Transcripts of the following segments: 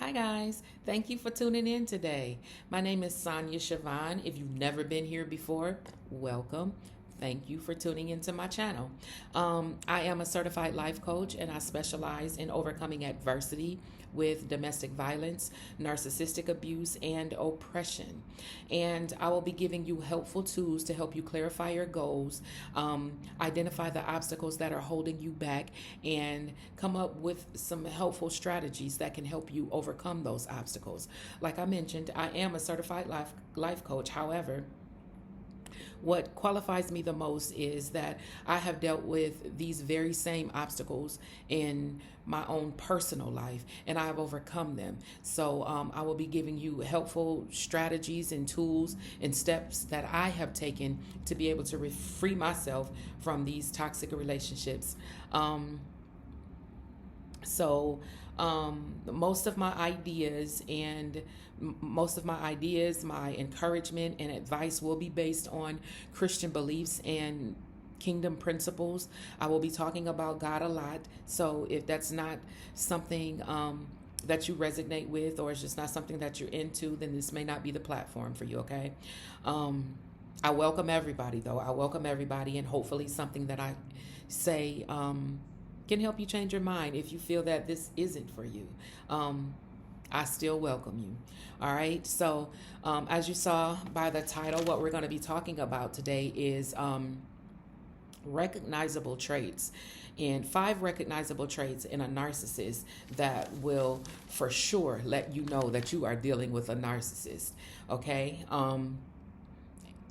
Hi, guys. Thank you for tuning in today. My name is Sonia Siobhan. If you've never been here before, welcome. Thank you for tuning into my channel. I am a certified life coach and I specialize in overcoming adversity with domestic violence, narcissistic abuse, and oppression. And I will be giving you helpful tools to help you clarify your goals, identify the obstacles that are holding you back, and come up with some helpful strategies that can help you overcome those obstacles. Like I mentioned, I am a certified life coach. However, what qualifies me the most is that I have dealt with these very same obstacles in my own personal life and I have overcome them. So I will be giving you helpful strategies and tools and steps that I have taken to be able to free myself from these toxic relationships. So most of my ideas and my encouragement and advice will be based on Christian beliefs and kingdom principles. I will be talking about God a lot. So if that's not something that you resonate with, or it's just not something that you're into, then this may not be the platform for you, okay? I welcome everybody, though. I welcome everybody, and hopefully something that I say can help you change your mind if you feel that this isn't for you. I still welcome you. All right. So, as you saw by the title, what we're going to be talking about today is recognizable traits, and 5 recognizable traits in a narcissist that will for sure let you know that you are dealing with a narcissist. Okay.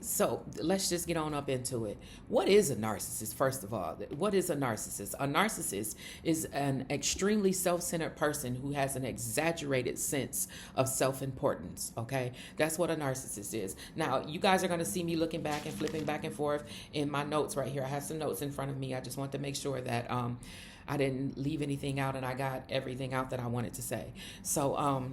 So let's just get on up into it. What is a narcissist, first of all? What is a narcissist? A narcissist is an extremely self-centered person who has an exaggerated sense of self-importance, okay? That's what a narcissist is. Now, you guys are going to see me looking back and flipping back and forth in my notes right here. I have some notes in front of me. I just want to make sure that I didn't leave anything out and I got everything out that I wanted to say. So,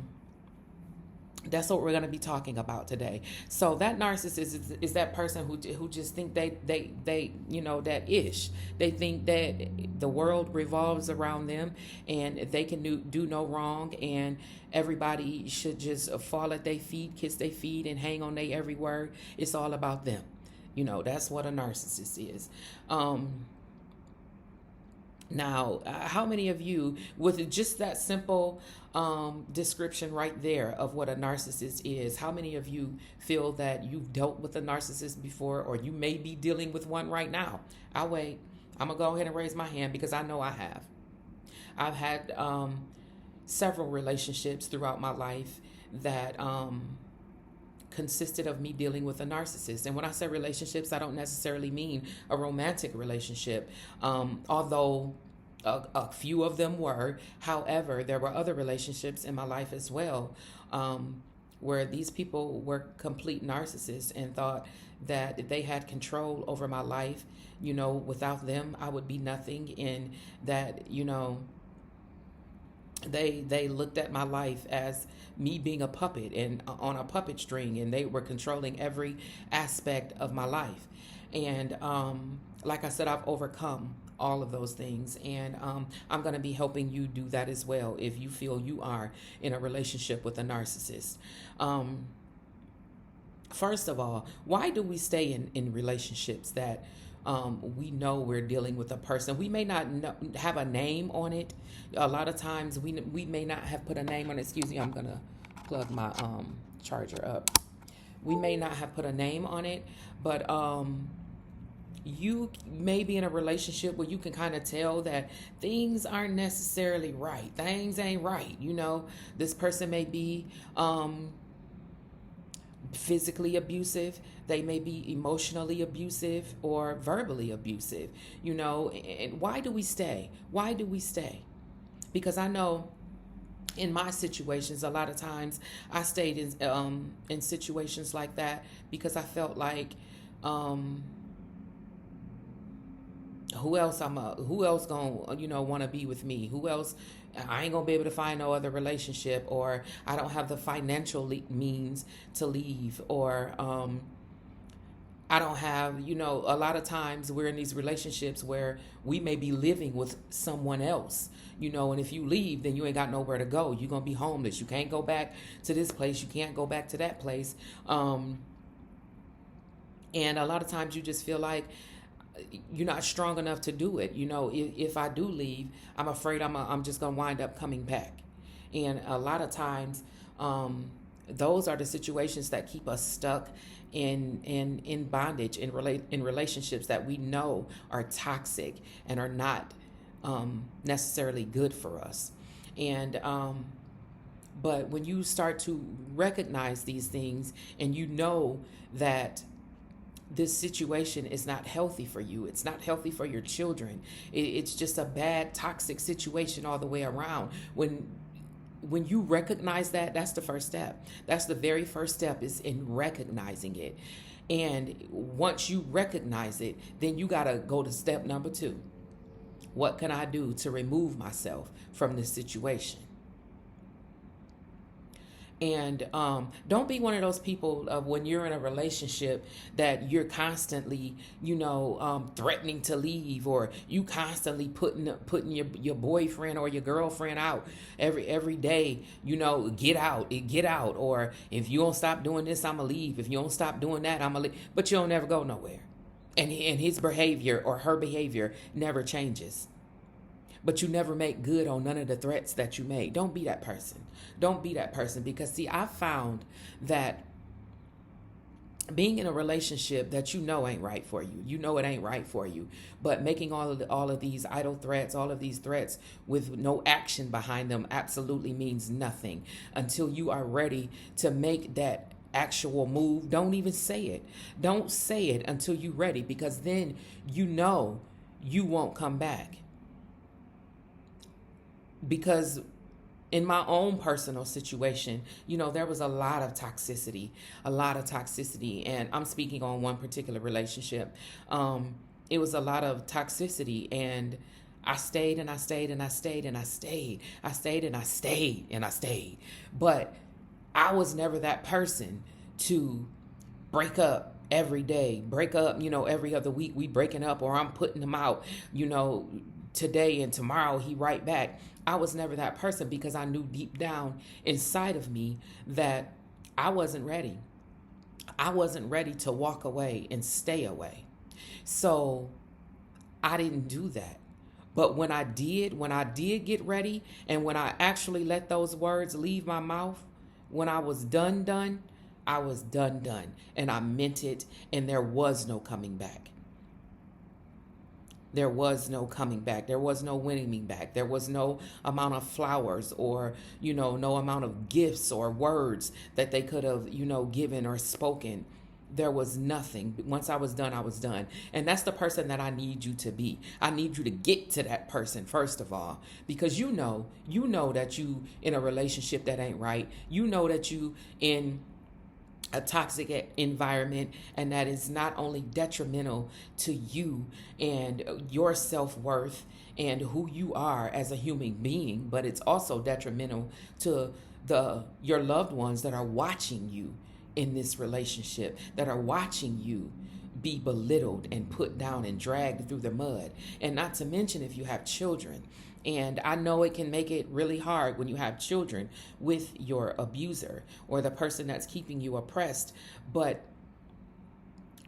that's what we're going to be talking about today. So that narcissist is that person who just think they that ish. They think that the world revolves around them and they can do no wrong, and everybody should just fall at their feet, kiss their feet, and hang on their every word. It's all about them. That's what a narcissist is. Now, how many of you, with just that simple description right there of what a narcissist is, how many of you feel that you've dealt with a narcissist before, or you may be dealing with one right now? I'll wait. I'm going to go ahead and raise my hand because I know I have. I've had several relationships throughout my life that consisted of me dealing with a narcissist. And when I say relationships, I don't necessarily mean a romantic relationship, although a few of them were. However, there were other relationships in my life as well, where these people were complete narcissists and thought that they had control over my life. Without them, I would be nothing, and that, they looked at my life as me being a puppet and on a puppet string, and they were controlling every aspect of my life. And like I said, I've overcome all of those things, and I'm going to be helping you do that as well if you feel you are in a relationship with a narcissist. First of all, why do we stay in relationships that we know we're dealing with a person? We may not have a name on it. A lot of times we may not have put a name on it. Excuse me, I'm going to plug my charger up. We may not have put a name on it, but you may be in a relationship where you can kind of tell that things aren't necessarily right. Things ain't right. This person may be physically abusive, they may be emotionally abusive or verbally abusive, and why do we stay? Because I know in my situations, a lot of times I stayed in situations like that because I felt like who else gonna want to be with me? Who else? I ain't gonna be able to find no other relationship, or I don't have the financial means to leave, or I don't have, a lot of times we're in these relationships where we may be living with someone else, and if you leave, then you ain't got nowhere to go. You're going to be homeless. You can't go back to this place. You can't go back to that place. And a lot of times you just feel like you're not strong enough to do it. If I do leave, I'm afraid I'm just going to wind up coming back. And a lot of times, those are the situations that keep us stuck in bondage, in relationships that we know are toxic and are not necessarily good for us. And but when you start to recognize these things, and you know that this situation is not healthy for you, it's not healthy for your children, it's just a bad toxic situation all the way around. When you recognize that, that's the first step. That's the very first step, is in recognizing it. And once you recognize it, then you got to go to step number 2. What can I do to remove myself from this situation? And don't be one of those people of when you're in a relationship that you're constantly, threatening to leave, or you constantly putting your boyfriend or your girlfriend out every day. Get out, or if you don't stop doing this, I'ma leave. If you don't stop doing that, I'ma leave. But you don't never go nowhere, and his behavior or her behavior never changes. But you never make good on none of the threats that you made. Don't be that person. Don't be that person, because see, I found that being in a relationship that ain't right for you, it ain't right for you, but making all of these idle threats, all of these threats with no action behind them, absolutely means nothing until you are ready to make that actual move. Don't even say it. Don't say it until you're ready, because then you won't come back. Because in my own personal situation, there was a lot of toxicity, and I'm speaking on one particular relationship. It was a lot of toxicity, and I stayed and I stayed and I stayed and I stayed. I stayed and I stayed and I stayed. But I was never that person to break up every day, every other week we breaking up, or I'm putting them out, today and tomorrow he right back. I was never that person, because I knew deep down inside of me that I wasn't ready. I wasn't ready to walk away and stay away. So I didn't do that. But when I did get ready, and when I actually let those words leave my mouth, when I was done, I was done. And I meant it, and there was no coming back. There was no coming back. There was no winning me back. There was no amount of flowers, or, no amount of gifts or words that they could have, given or spoken. There was nothing. Once I was done, I was done. And that's the person that I need you to be. I need you to get to that person, first of all, because you know that you in a relationship that ain't right. You know that you in a toxic environment, and that is not only detrimental to you and your self-worth and who you are as a human being, but it's also detrimental to your loved ones that are watching you in this relationship, that are watching you be belittled and put down and dragged through the mud. And not to mention if you have children. And I know it can make it really hard when you have children with your abuser or the person that's keeping you oppressed. But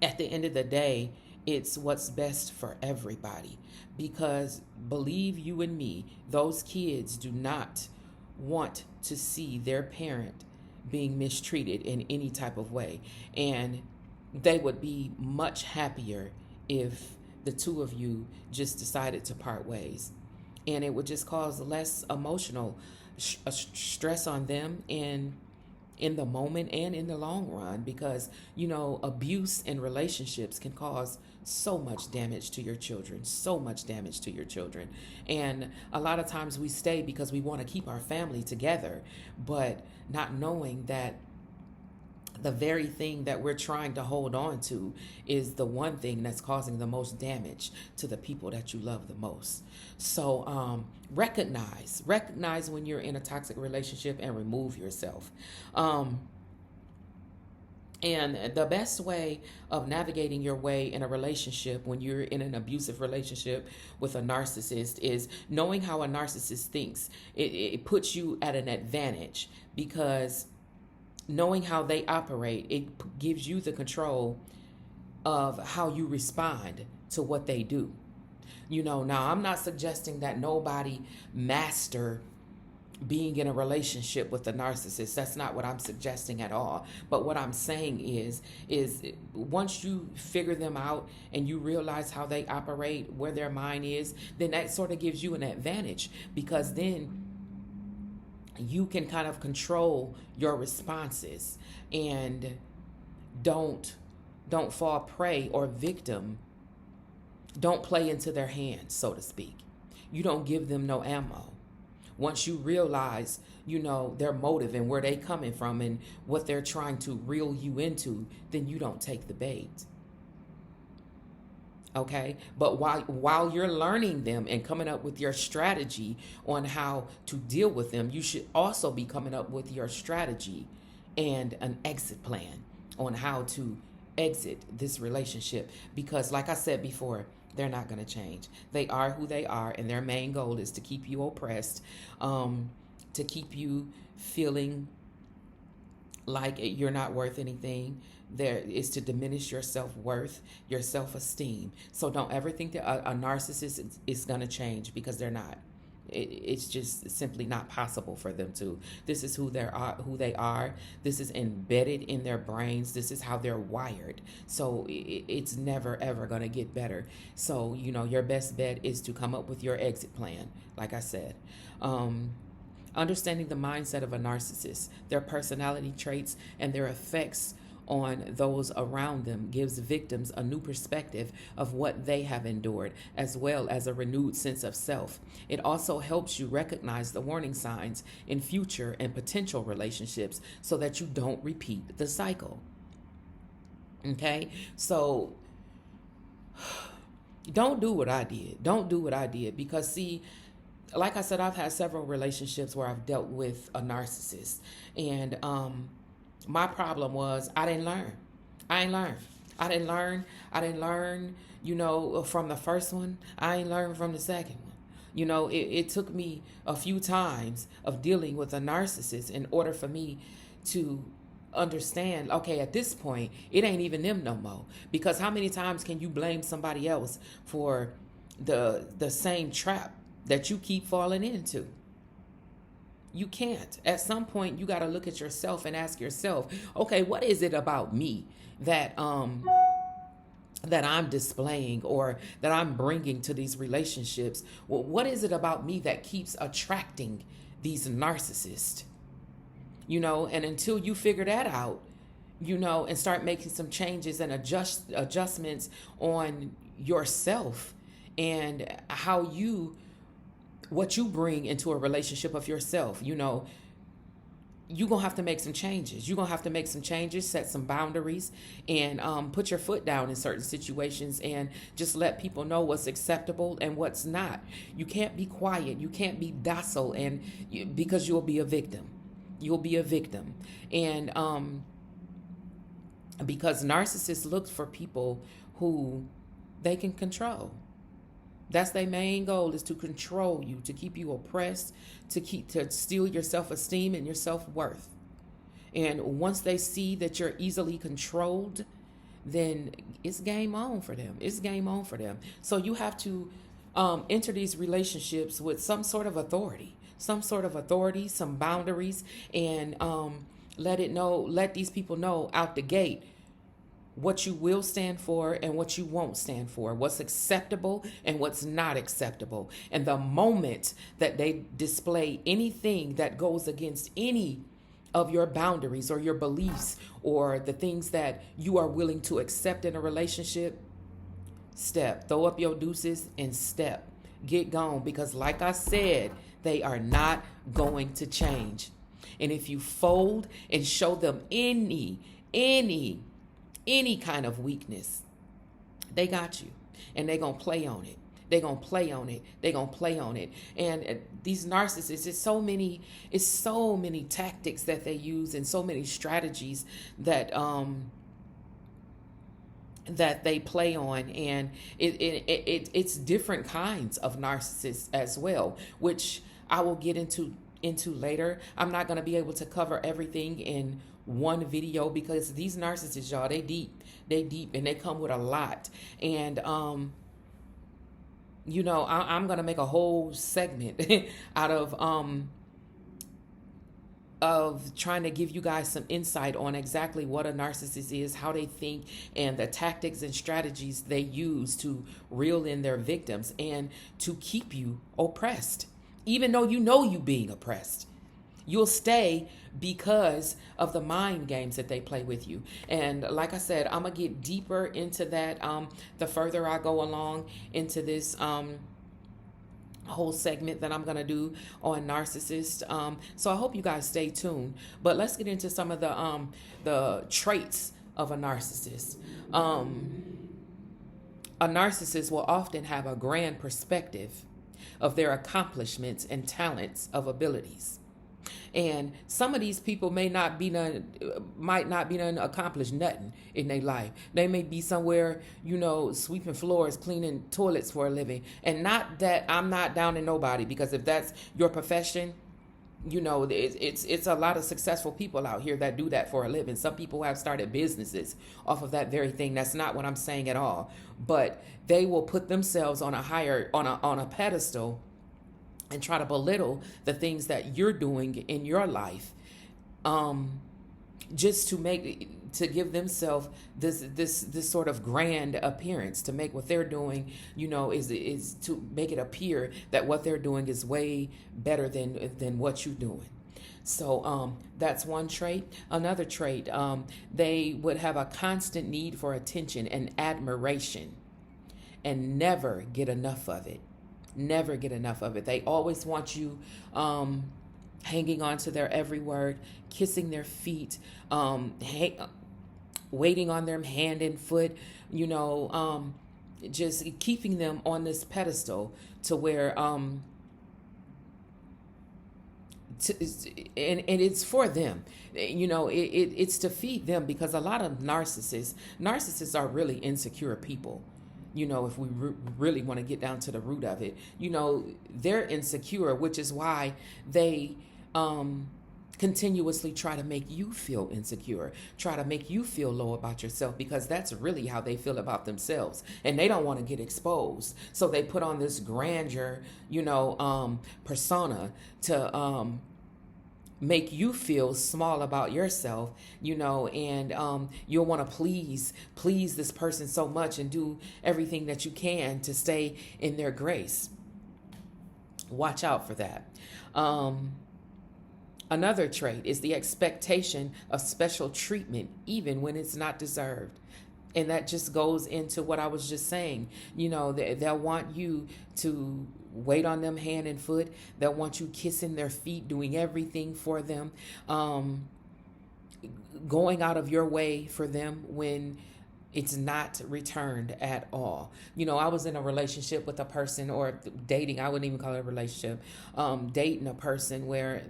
at the end of the day, it's what's best for everybody. Because believe you and me, those kids do not want to see their parent being mistreated in any type of way. And they would be much happier if the two of you just decided to part ways. And it would just cause less emotional stress on them in the moment and in the long run, because abuse in relationships can cause so much damage to your children, and a lot of times we stay because we want to keep our family together, but not knowing that the very thing that we're trying to hold on to is the one thing that's causing the most damage to the people that you love the most. So recognize when you're in a toxic relationship and remove yourself. And the best way of navigating your way in a relationship when you're in an abusive relationship with a narcissist is knowing how a narcissist thinks. It puts you at an advantage because knowing how they operate, it gives you the control of how you respond to what they do. Now I'm not suggesting that nobody master being in a relationship with a narcissist. That's not what I'm suggesting at all. But what I'm saying is once you figure them out and you realize how they operate, where their mind is, then that sort of gives you an advantage, because then you can kind of control your responses and don't fall prey or victim. Don't play into their hands, so to speak. You don't give them no ammo. Once you realize, their motive and where they coming from and what they're trying to reel you into, then you don't take the bait. Okay? But while you're learning them and coming up with your strategy on how to deal with them, you should also be coming up with your strategy and an exit plan on how to exit this relationship. Because like I said before, they're not going to change. They are who they are, and their main goal is to keep you oppressed, to keep you feeling like you're not worth anything. There is to diminish your self-worth, your self-esteem. So don't ever think that a narcissist is going to change, because they're not. It's just simply not possible for them to. This is who they are. This is embedded in their brains. This is how they're wired. So it's never ever going to get better. So your best bet is to come up with your exit plan. Like I said, understanding the mindset of a narcissist, their personality traits, and their effects on those around them gives victims a new perspective of what they have endured, as well as a renewed sense of self. It also helps you recognize the warning signs in future and potential relationships so that you don't repeat the cycle. Okay? So don't do what I did. Don't do what I did, because see, like I said, I've had several relationships where I've dealt with a narcissist, and my problem was I didn't learn. I didn't learn, from the first one. I ain't learned from the second one. It took me a few times of dealing with a narcissist in order for me to understand, okay, at this point, it ain't even them no more. Because how many times can you blame somebody else for the same trap that you keep falling into? You can't. At some point, you got to look at yourself and ask yourself, okay, what is it about me that I'm displaying or that I'm bringing to these relationships? Well, what is it about me that keeps attracting these narcissists? And until you figure that out, and start making some changes and adjustments on yourself and what you bring into a relationship of yourself, you're going to have to make some changes. You're going to have to make some changes, set some boundaries, and put your foot down in certain situations and just let people know what's acceptable and what's not. You can't be quiet. You can't be docile, because you'll be a victim. You'll be a victim. And because narcissists look for people who they can control. That's their main goal, is to control you, to keep you oppressed, to steal your self-esteem and your self-worth. And once they see that you're easily controlled, then it's game on for them. It's game on for them. So you have to enter these relationships with some sort of authority, some boundaries, and let these people know out the gate what you will stand for and what you won't stand for, what's acceptable and what's not acceptable. And the moment that they display anything that goes against any of your boundaries or your beliefs or the things that you are willing to accept in a relationship, throw up your deuces and step. Get gone, because like I said, they are not going to change. And if you fold and show them any kind of weakness, they got you, and they're going to play on it. They're going to play on it. They're going to play on it. And these narcissists, it's so many tactics that they use and so many strategies that that they play on, and it's different kinds of narcissists as well, which I will get into later. I'm not going to be able to cover everything in one video because these narcissists, y'all, they deep, and they come with a lot. And I'm going to make a whole segment out of trying to give you guys some insight on exactly what a narcissist is, how they think, and the tactics and strategies they use to reel in their victims and to keep you oppressed. Even though you know you being oppressed, you'll stay because of the mind games that they play with you. And like I said, I'm going to get deeper into that the further I go along into this whole segment that I'm going to do on narcissists. So I hope you guys stay tuned. But let's get into some of the traits of a narcissist. A narcissist will often have a grand perspective of their accomplishments and talents of abilities. And some of these people might not be none accomplished nothing in their life. They may be somewhere, sweeping floors, cleaning toilets for a living. And not that I'm not down to nobody, because if that's your profession, it's a lot of successful people out here that do that for a living. Some people have started businesses off of that very thing. That's not what I'm saying at all. But they will put themselves on a pedestal and try to belittle the things that you're doing in your life, just to give themselves this sort of grand appearance, to make what they're doing, is to make it appear that what they're doing is way better than what you're doing. So that's one trait. Another trait, they would have a constant need for attention and admiration and never get enough of it. Never get enough of it. They always want you hanging on to their every word, kissing their feet, waiting on them hand and foot, just keeping them on this pedestal to where and it's for them. It's to feed them, because a lot of narcissists are really insecure people. If we really want to get down to the root of it, they're insecure, which is why they continuously try to make you feel insecure, try to make you feel low about yourself, because that's really how they feel about themselves. And they don't want to get exposed. So they put on this grandeur, persona to make you feel small about yourself, and you'll want to please this person so much and do everything that you can to stay in their grace. Watch out for that. Another trait is the expectation of special treatment, even when it's not deserved. And that just goes into what I was just saying. They'll want you to wait on them hand and foot. They'll want you kissing their feet, doing everything for them, going out of your way for them when it's not returned at all. I was in a relationship with a person, or dating, I wouldn't even call it a relationship, dating a person where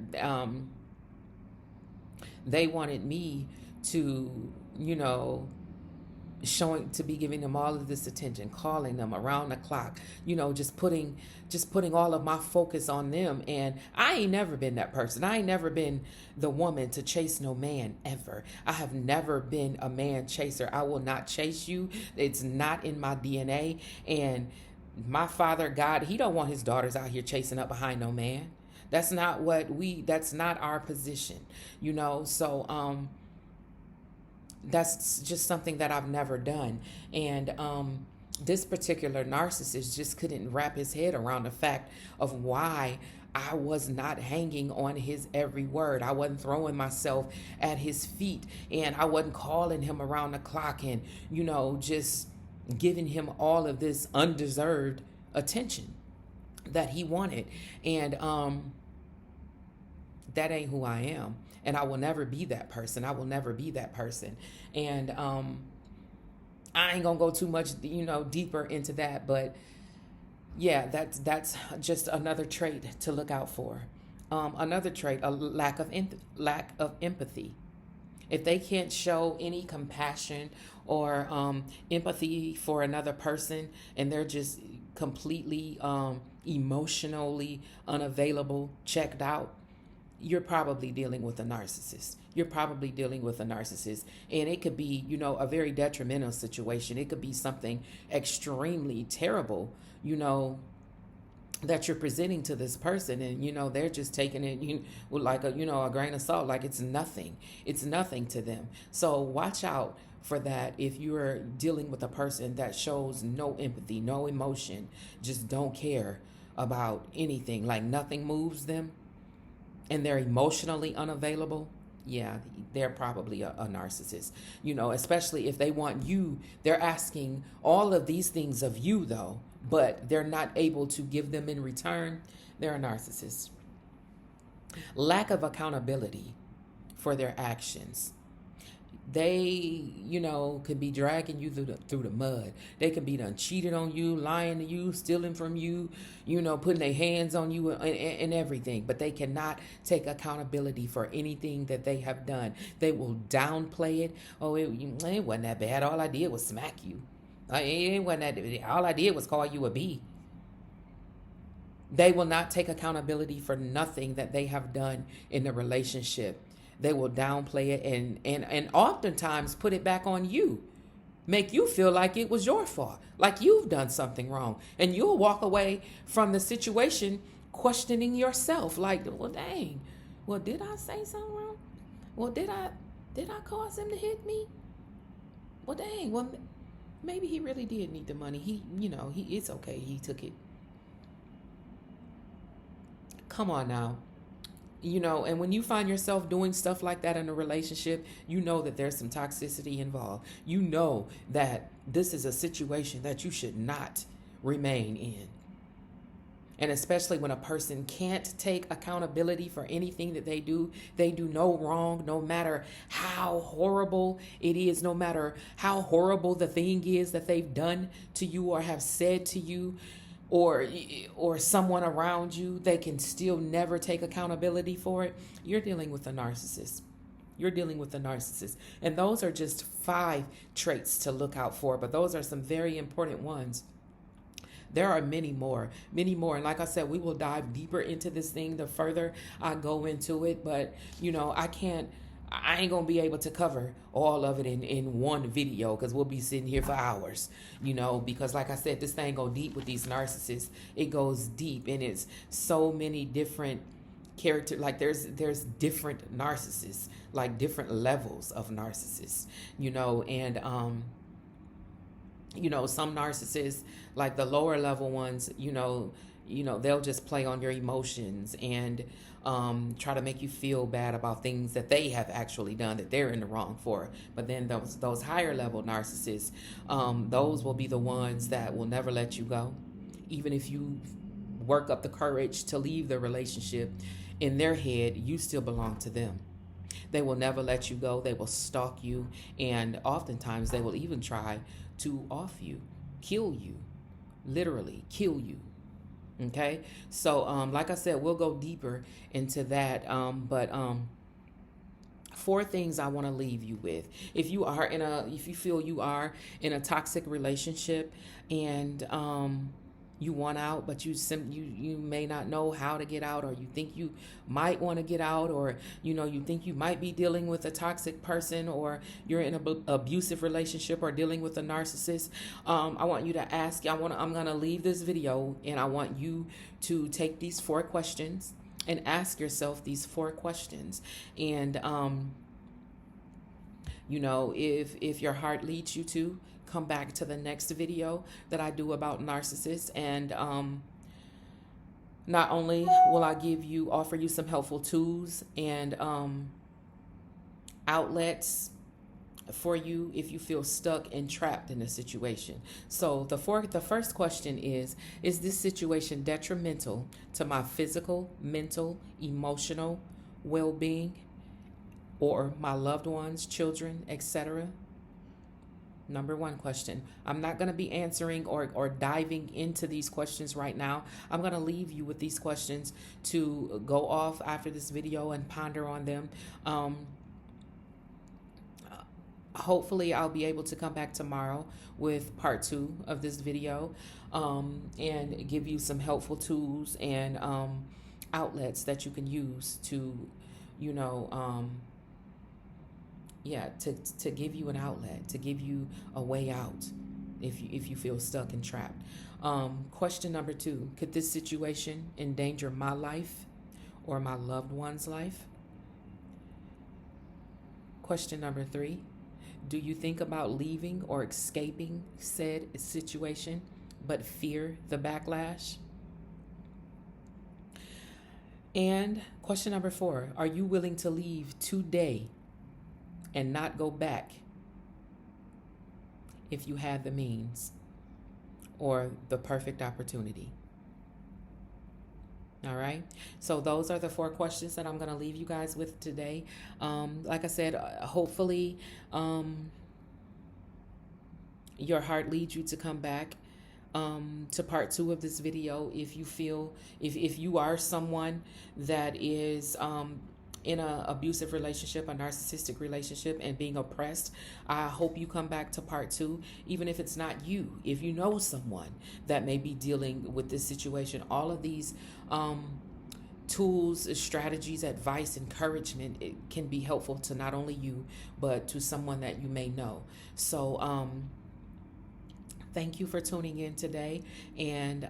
they wanted me to, to be giving them all of this attention, calling them around the clock, just putting all of my focus on them. And I ain't never been that person. I ain't never been the woman to chase no man ever. I have never been a man chaser. I will not chase you. It's not in my DNA. And my Father God, he don't want his daughters out here chasing up behind no man. That's not that's not our position, so that's just something that I've never done. And this particular narcissist just couldn't wrap his head around the fact of why I was not hanging on his every word. I wasn't throwing myself at his feet, and I wasn't calling him around the clock and, just giving him all of this undeserved attention that he wanted. And that ain't who I am. And I will never be that person. I will never be that person. And I ain't gonna go too much, deeper into that. But Yeah, that's just another trait to look out for. Another trait, a lack of empathy. If they can't show any compassion or empathy for another person, and they're just completely emotionally unavailable, checked out, you're probably dealing with a narcissist. You're probably dealing with a narcissist. And it could be, a very detrimental situation. It could be something extremely terrible, that you're presenting to this person, and they're just taking it with like a grain of salt, like it's nothing to them. So watch out for that. If you're dealing with a person that shows no empathy, no emotion, just don't care about anything, like nothing moves them, and they're emotionally unavailable, yeah, they're probably a narcissist. Especially if they want you, they're asking all of these things of you, though, but they're not able to give them in return. They're a narcissist. Lack of accountability for their actions. They, could be dragging you through the mud. They could be done cheated on you, lying to you, stealing from you, putting their hands on you and everything. But they cannot take accountability for anything that they have done. They will downplay it. Oh, it wasn't that bad. All I did was smack you. It wasn't that. All I did was call you a B. They will not take accountability for nothing that they have done in the relationship. They will downplay it and oftentimes put it back on you. Make you feel like it was your fault, like you've done something wrong. And you'll walk away from the situation questioning yourself, like, well, dang, well, did I say something wrong? Well, did I cause him to hit me? Well, dang, well, maybe he really did need the money. It's okay. He took it. Come on now. And when you find yourself doing stuff like that in a relationship, that there's some toxicity involved. That this is a situation that you should not remain in. And especially when a person can't take accountability for anything that they do no wrong, no matter how horrible it is, no matter how horrible the thing is that they've done to you or have said to you, or someone around you, they can still never take accountability for it. You're dealing with a narcissist. You're dealing with a narcissist. And those are just 5 traits to look out for, but those are some very important ones. There are many more. And like I said, we will dive deeper into this thing the further I go into it. But, I ain't going to be able to cover all of it in one video, because we'll be sitting here for hours, because like I said, this thing go deep with these narcissists. It goes deep, and it's so many different character. Like there's different narcissists, like different levels of narcissists, and some narcissists, like the lower level ones, they'll just play on your emotions and try to make you feel bad about things that they have actually done that they're in the wrong for. But then those higher level narcissists, those will be the ones that will never let you go. Even if you work up the courage to leave the relationship, in their head, you still belong to them. They will never let you go. They will stalk you. And oftentimes they will even try to off you, kill you, literally kill you. Okay, so like I said, we'll go deeper into that. But 4 things I want to leave you with. If you feel you are in a toxic relationship and you want out, but you may not know how to get out, or you think you might want to get out, or you think you might be dealing with a toxic person, or you're in an abusive relationship or dealing with a narcissist, I want you to ask. I'm gonna leave this video, and I want you to take these 4 questions and ask yourself these 4 questions. And if your heart leads you to, come back to the next video that I do about narcissists. And not only will I offer you some helpful tools and outlets for you if you feel stuck and trapped in a situation. So the first question is this situation detrimental to my physical, mental, emotional well-being, or my loved ones, children, etc.? Number one question. I'm not going to be answering or diving into these questions right now. I'm going to leave you with these questions to go off after this video and ponder on them. Hopefully I'll be able to come back tomorrow with part 2 of this video, and give you some helpful tools and outlets that you can use to, you know, to give you an outlet, to give you a way out if you feel stuck and trapped. Question number 2, could this situation endanger my life or my loved one's life? Question number 3, do you think about leaving or escaping said situation but fear the backlash? And question number 4, are you willing to leave today and not go back if you had the means or the perfect opportunity? All right. So those are the 4 questions that I'm going to leave you guys with today. Like I said, hopefully your heart leads you to come back to part 2 of this video. If you feel, if you are someone that is in an abusive relationship, a narcissistic relationship, and being oppressed, I hope you come back to part 2, even if it's not you. If you know someone that may be dealing with this situation, all of these tools, strategies, advice, encouragement, it can be helpful to not only you, but to someone that you may know. So thank you for tuning in today, and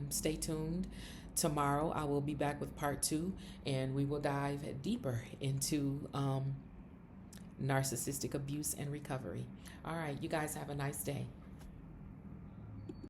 stay tuned. Tomorrow I will be back with part 2, and we will dive deeper into narcissistic abuse and recovery. All right, you guys have a nice day.